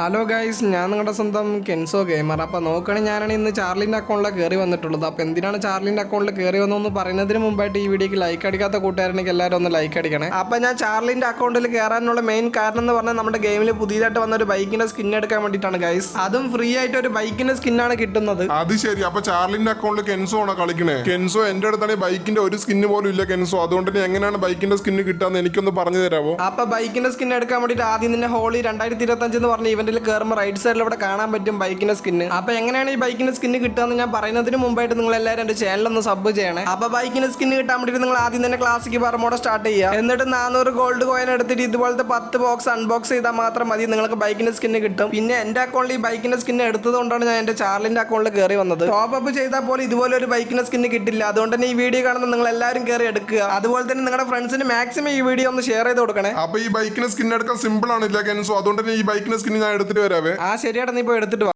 Hello guys, ഞാൻ നിങ്ങളുടെ സ്വന്തം കെൻസോ ഗെയിമർ. അപ്പോൾ നോക്കുകയാണെങ്കിൽ ഞാനാണ് ഇന്ന് ചാർലിൻ്റെ അക്കൗണ്ടിൽ കയറി വന്നിട്ടുള്ളത്. അപ്പോൾ എന്തിനാണ് ചാർലിൻ്റെ അക്കൗണ്ടിൽ കയറി വന്നതെന്ന് പറയുന്നതിന് മുമ്പായിട്ട് ഈ വീഡിയോക്ക് ലൈക്ക് അടിക്കാത്ത കൂട്ടുകാരനെങ്കിൽ എല്ലാവരും ഒന്ന് ലൈക്ക് അടിക്കണേ. അപ്പോൾ ഞാൻ ചാർലിൻ്റെ അക്കൗണ്ടിൽ കയറാനുള്ള മെയിൻ കാരണം എന്ന് പറഞ്ഞാൽ നമ്മുടെ ഗെയിമിൽ പുതിയതായിട്ട് വന്ന ഒരു ബൈക്കിൻ്റെ സ്കിൻ എടുക്കാൻ വേണ്ടിയിട്ടാണ് ഗൈസ്. അതും ഫ്രീ ആയിട്ട് ഒരു ബൈക്കിൻ്റെ സ്കിന്നാണ് കിട്ടുന്നത്. അത് ശരി. അപ്പൊ ചാർലിന്റെ അക്കൗണ്ടിൽ കെൻസോ ആണോ കളിക്കണേ? കെൻസോ എന്റെ അടുത്താണ് ബൈക്കിന്റെ ഒരു സ്കിന്ന് പോലും ഇല്ല കെൻസോ. അതുകൊണ്ട് തന്നെ എങ്ങനെയാണ് ബൈക്കിന്റെ സ്കിന്ന് കിട്ടാന്ന് എനിക്കൊന്ന് പറഞ്ഞു തരാമോ? അപ്പോൾ ബൈക്കിൻ്റെ സ്കിൻ എടുക്കാൻ വേണ്ടിയിട്ട് ആദ്യം തന്നെ ഹോളി 2025 എന്ന് പറഞ്ഞ ഇവന്റിൽ കയറുമ്പോൾ റൈറ്റ് സൈഡിൽ ഇവിടെ കാണാൻ പറ്റും ബൈക്കിന്റെ സ്കിന്ന്. അപ്പൊ എങ്ങനെയാണ് ഈ ബൈക്കിന്റെ സ്കിന്ന് കിട്ടുകയെന്ന് ഞാൻ പറയുന്നതിന് മുമ്പായിട്ട് നിങ്ങൾ എല്ലാവരും എന്റെ ചാനൽ ഒന്ന് സബ് ചെയ്യണേ. അപ്പൊ ബൈക്കിന്റെ സ്കിന്ന് കിട്ടാൻ വേണ്ടിയിട്ട് നിങ്ങൾ ആദ്യം തന്നെ ക്ലാസിക് പറമോടെ സ്റ്റാർട്ട് ചെയ്യുക. എന്നിട്ട് 400 ഗോൾഡ് കോയിൻ എടുത്തിട്ട് ഇതുപോലത്തെ 10 ബോക്സ് അൺബോക്സ് ചെയ്താൽ മാത്രം മതി, നിങ്ങൾക്ക് ബൈക്കിന്റെ സ്കിന്ന് കിട്ടും. പിന്നെ എന്റെ അക്കൗണ്ടിൽ ഈ ബൈക്കിന്റെ സ്കിന്ന് എടുത്തതുകൊണ്ടാണ് ഞാൻ എന്റെ ചാർലിന്റെ അക്കൗണ്ടിൽ കയറി വന്നത്. ടോപ്പ് അപ്പ് ചെയ്താൽ പോലും ഇതുപോലെ ഒരു ബൈക്കിന്റെ സ്കിന്ന് കിട്ടില്ല. അതുകൊണ്ട് തന്നെ ഈ വീഡിയോ കാണുന്ന നിങ്ങൾ എല്ലാവരും കയറി എടുക്കുക. അതുപോലെ തന്നെ നിങ്ങളുടെ ഫ്രണ്ട്സിന് മാക്സിമം ഈ വീഡിയോ ഒന്ന് ഷെയർ ചെയ്ത് കൊടുക്കണേ. അപ്പൊ ഈ ബൈക്കിന്റെ സ്കിൻ എടുക്കാൻ സിമ്പിൾ ആണില്ല കെൻസോ. അതുകൊണ്ട് തന്നെ ഈ ബൈക്കിന്റെ സ്കിന്ന് ഞാൻ എടുത്തിട്ട് വരാവേ. ശരിയായിട്ട് നീ പോയി എടുത്തിട്ട് വാ.